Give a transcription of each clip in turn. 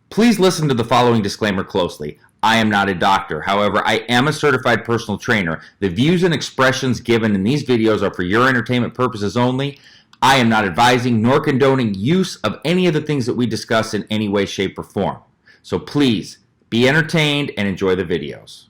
Please listen to the following disclaimer closely. I am not a doctor. However, I am a certified personal trainer. The views and expressions given in these videos are for your entertainment purposes only. I am not advising nor condoning use of any of the things that we discuss in any way, shape, or form. So please be entertained and enjoy the videos.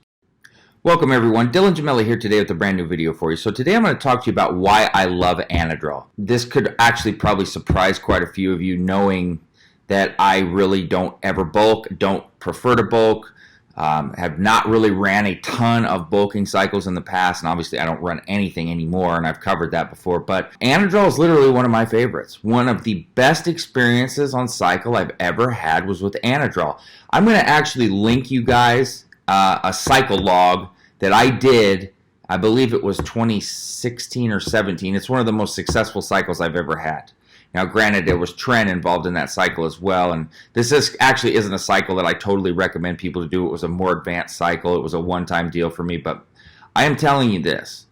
Welcome everyone, Dylan Gemelli here today with a brand new video for you. So today I'm going to talk to you about why I love Anadrol. This could actually probably surprise quite a few of you, knowing that I really don't ever bulk, don't prefer to bulk, have not really ran a ton of bulking cycles in the past, and obviously I don't run anything anymore, and I've covered that before, but Anadrol is literally one of my favorites. One of the best experiences on cycle I've ever had was with Anadrol. I'm going to actually link you guys a cycle log that I did. I believe it was 2016 or 17. It's one of the most successful cycles I've ever had. Now, granted, there was trend involved in that cycle as well, and this actually isn't a cycle that I totally recommend people to do. It was a more advanced cycle. It was a one-time deal for me, but I am telling you this.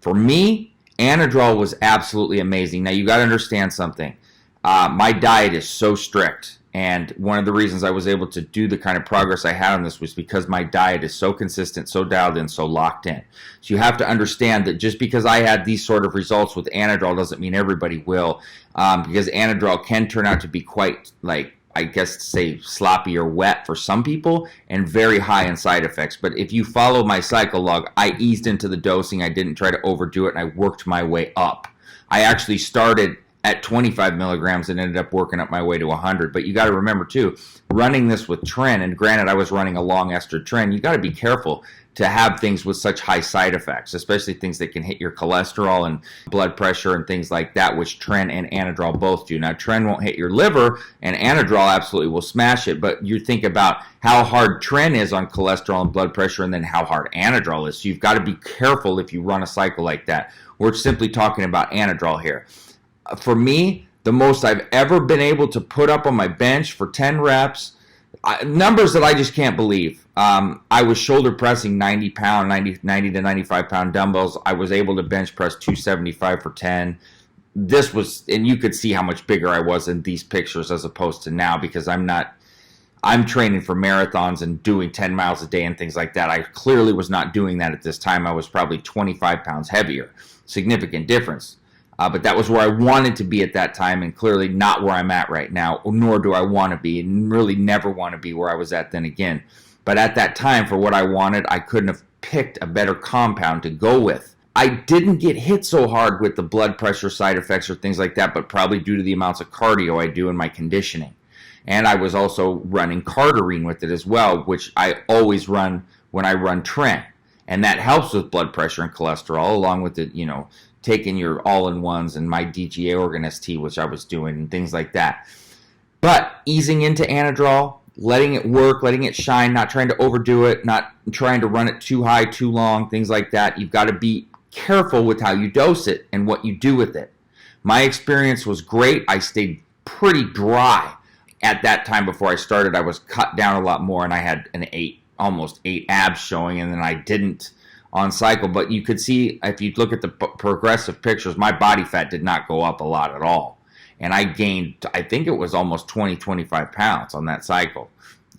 For me, Anadrol was absolutely amazing. Now, you got to understand something. My diet is so strict, and one of the reasons I was able to do the kind of progress I had on this was because my diet is so consistent, so dialed in, so locked in. So you have to understand that just because I had these sort of results with Anadrol doesn't mean everybody will, because Anadrol can turn out to be quite, like, I guess to say sloppy or wet for some people, and very high in side effects. But if you follow my cycle log, I eased into the dosing. I didn't try to overdo it, and I worked my way up. I actually started at 25 milligrams and ended up working up my way to 100. But you got to remember too, running this with tren, and granted I was running a long ester tren, you got to be careful to have things with such high side effects, especially things that can hit your cholesterol and blood pressure and things like that, which tren and Anadrol both do. Now, tren won't hit your liver, and Anadrol absolutely will smash it, but you think about how hard tren is on cholesterol and blood pressure, and then how hard Anadrol is. So you've got to be careful if you run a cycle like that. We're simply talking about Anadrol here. For me, the most I've ever been able to put up on my bench for 10 reps, numbers that I just can't believe. I was shoulder pressing 90 to 95 pound dumbbells. I was able to bench press 275 for 10. This was, and you could see how much bigger I was in these pictures as opposed to now, because I'm training for marathons and doing 10 miles a day and things like that. I clearly was not doing that at this time. I was probably 25 pounds heavier. Significant difference. But that was where I wanted to be at that time, and clearly not where I'm at right now, nor do I want to be, and really never want to be where I was at then again. But at that time, for what I wanted, I couldn't have picked a better compound to go with. I didn't get hit so hard with the blood pressure side effects or things like that, but probably due to the amounts of cardio I do in my conditioning. And I was also running cardarine with it as well, which I always run when I run tren. And that helps with blood pressure and cholesterol, along with the, taking your all-in-ones and my DGA Organ ST, which I was doing, and things like that. But easing into Anadrol, letting it work, letting it shine, not trying to overdo it, not trying to run it too high, too long, things like that. You've got to be careful with how you dose it and what you do with it. My experience was great. I stayed pretty dry at that time before I started. I was cut down a lot more, and I had almost 8 abs showing, and then I didn't on cycle. But you could see, if you look at the progressive pictures, my body fat did not go up a lot at all, and I gained, I think it was almost 25 pounds on that cycle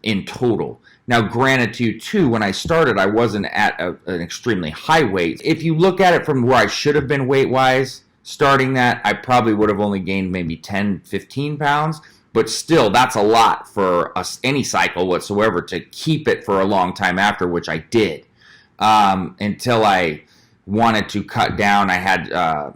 in total. Now, granted to you too, when I started, I wasn't at an extremely high weight. If you look at it from where I should have been weight wise starting that, I probably would have only gained maybe 10-15 pounds. But still, that's a lot for any cycle whatsoever to keep it for a long time after, which I did. Until I wanted to cut down. I had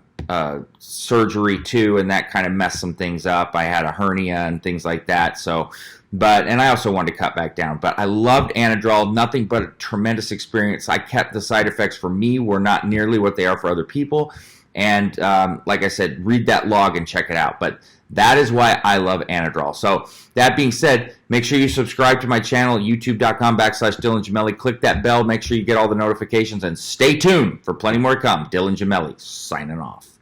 surgery too, and that kind of messed some things up. I had a hernia and things like that. And I also wanted to cut back down. But I loved Anadrol. Nothing but a tremendous experience. I kept the side effects for me were not nearly what they are for other people. And like I said, read that log and check it out. But that is why I love Anadrol. So that being said, make sure you subscribe to my channel, youtube.com/Dylan Gemelli. Click that bell. Make sure you get all the notifications, and stay tuned for plenty more to come. Dylan Gemelli signing off.